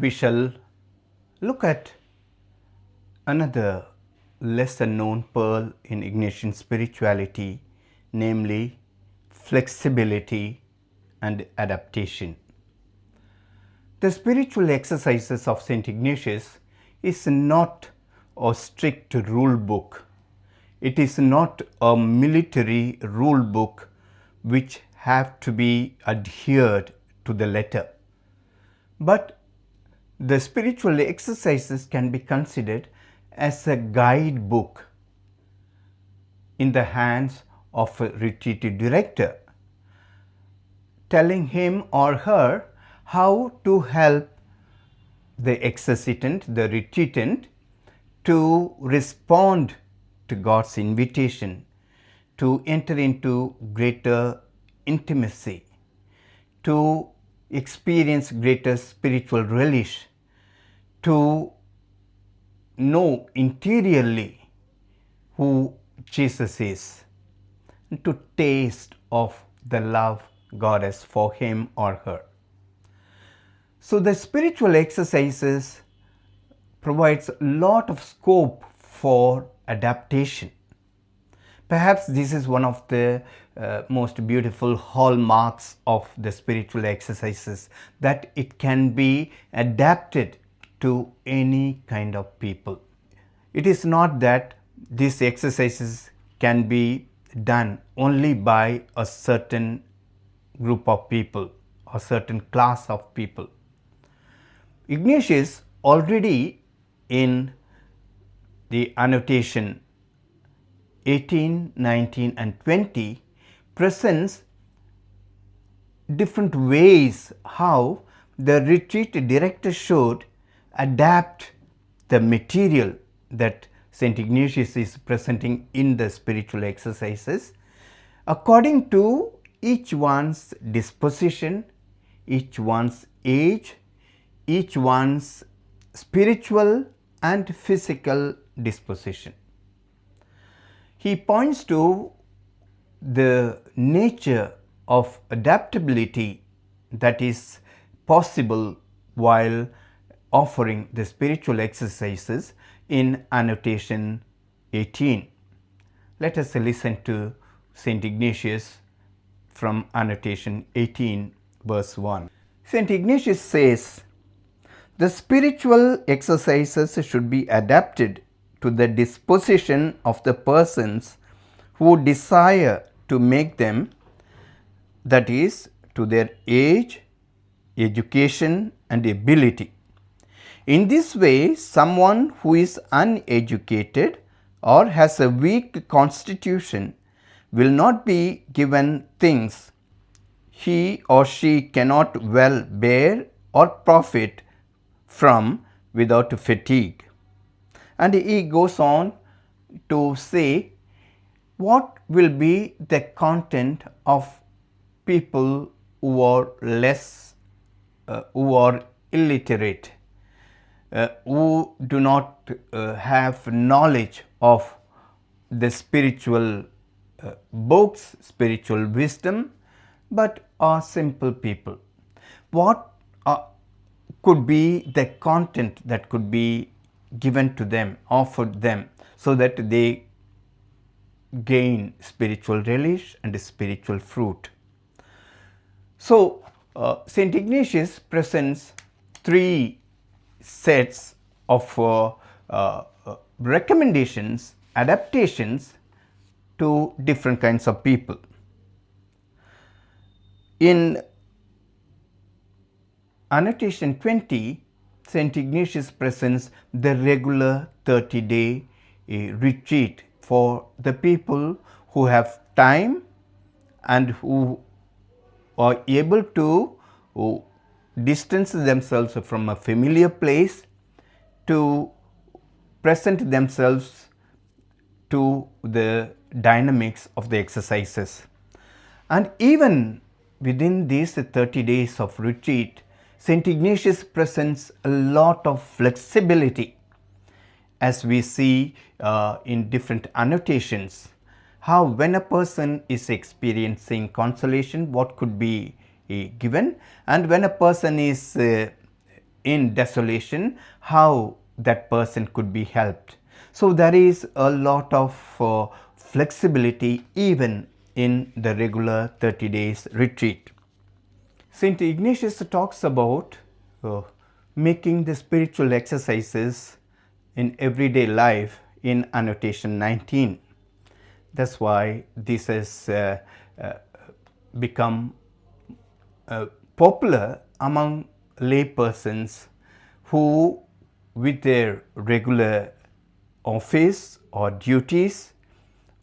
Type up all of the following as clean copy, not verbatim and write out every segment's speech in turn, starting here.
we shall look at another lesser known pearl in Ignatian spirituality, namely flexibility and adaptation. The spiritual exercises of St. Ignatius is not a strict rule book. It is not a military rule book which have to be adhered to the letter. But the spiritual exercises can be considered as a guidebook in the hands of a retreat director, telling him or her how to help the exercitant, the retreatant, to respond to God's invitation, to enter into greater intimacy, to experience greater spiritual relish, to know interiorly who Jesus is, and to taste of the love God has for him or her. So the spiritual exercises provides a lot of scope for adaptation. Perhaps this is one of the most beautiful hallmarks of the spiritual exercises, that it can be adapted to any kind of people. It is not that these exercises can be done only by a certain group of people or certain class of people. Ignatius already in the Annotation 18, 19 and 20 presents different ways how the retreat director should adapt the material that St. Ignatius is presenting in the spiritual exercises according to each one's disposition, each one's age, each one's spiritual and physical disposition. He points to the nature of adaptability that is possible while offering the spiritual exercises in Annotation 18. Let us listen to St. Ignatius from Annotation 18, verse 1. St. Ignatius says, "The spiritual exercises should be adapted to the disposition of the persons who desire to make them, that is, to their age, education and ability. In this way, someone who is uneducated or has a weak constitution will not be given things he or she cannot well bear or profit from without fatigue." And he goes on to say what will be the content of people who are who are illiterate, who do not have knowledge of the spiritual books, spiritual wisdom, but are simple people. What could be the content that could be given to them, offered them, so that they gain spiritual relish and spiritual fruit? So, St. Ignatius presents three sets of recommendations, adaptations to different kinds of people. In Annotation 20, St. Ignatius presents the regular 30-day retreat for the people who have time and who are able to distance themselves from a familiar place to present themselves to the dynamics of the exercises. And even within these 30 days of retreat, St. Ignatius presents a lot of flexibility, as we see in different annotations, how when a person is experiencing consolation, what could be given, and when a person is in desolation, how that person could be helped. So there is a lot of flexibility even in the regular 30 days retreat. St. Ignatius talks about making the spiritual exercises in everyday life in Annotation 19. That's why this has become popular among lay persons who, with their regular office or duties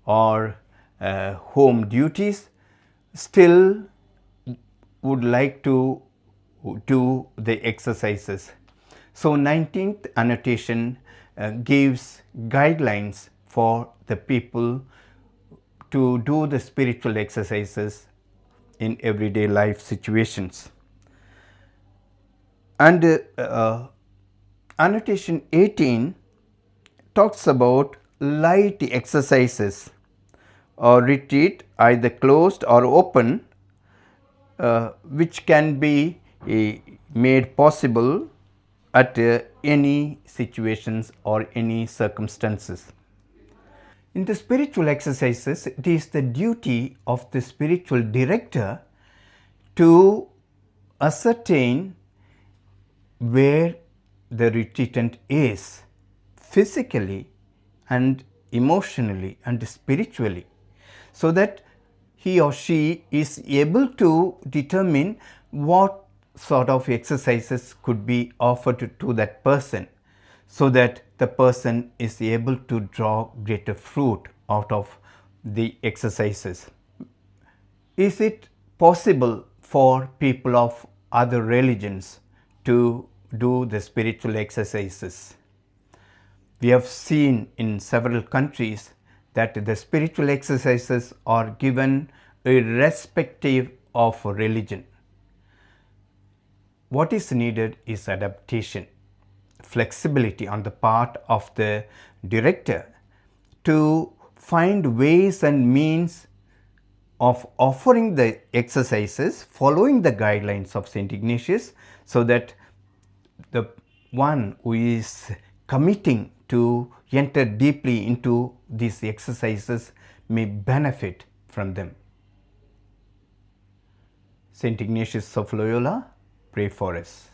or home duties, still would like to do the exercises. So 19th annotation gives guidelines for the people to do the spiritual exercises in everyday life situations. And annotation 18 talks about light exercises or retreat, either closed or open, which can be made possible at any situations or any circumstances. In the spiritual exercises, it is the duty of the spiritual director to ascertain where the retreatant is physically and emotionally and spiritually, so that he or she is able to determine what sort of exercises could be offered to that person, so that the person is able to draw greater fruit out of the exercises. Is it possible for people of other religions to do the spiritual exercises? We have seen in several countries that the spiritual exercises are given irrespective of religion. What is needed is adaptation, flexibility on the part of the director to find ways and means of offering the exercises following the guidelines of St. Ignatius, so that the one who is committing to enter deeply into these exercises may benefit from them. St. Ignatius of Loyola, pray for us.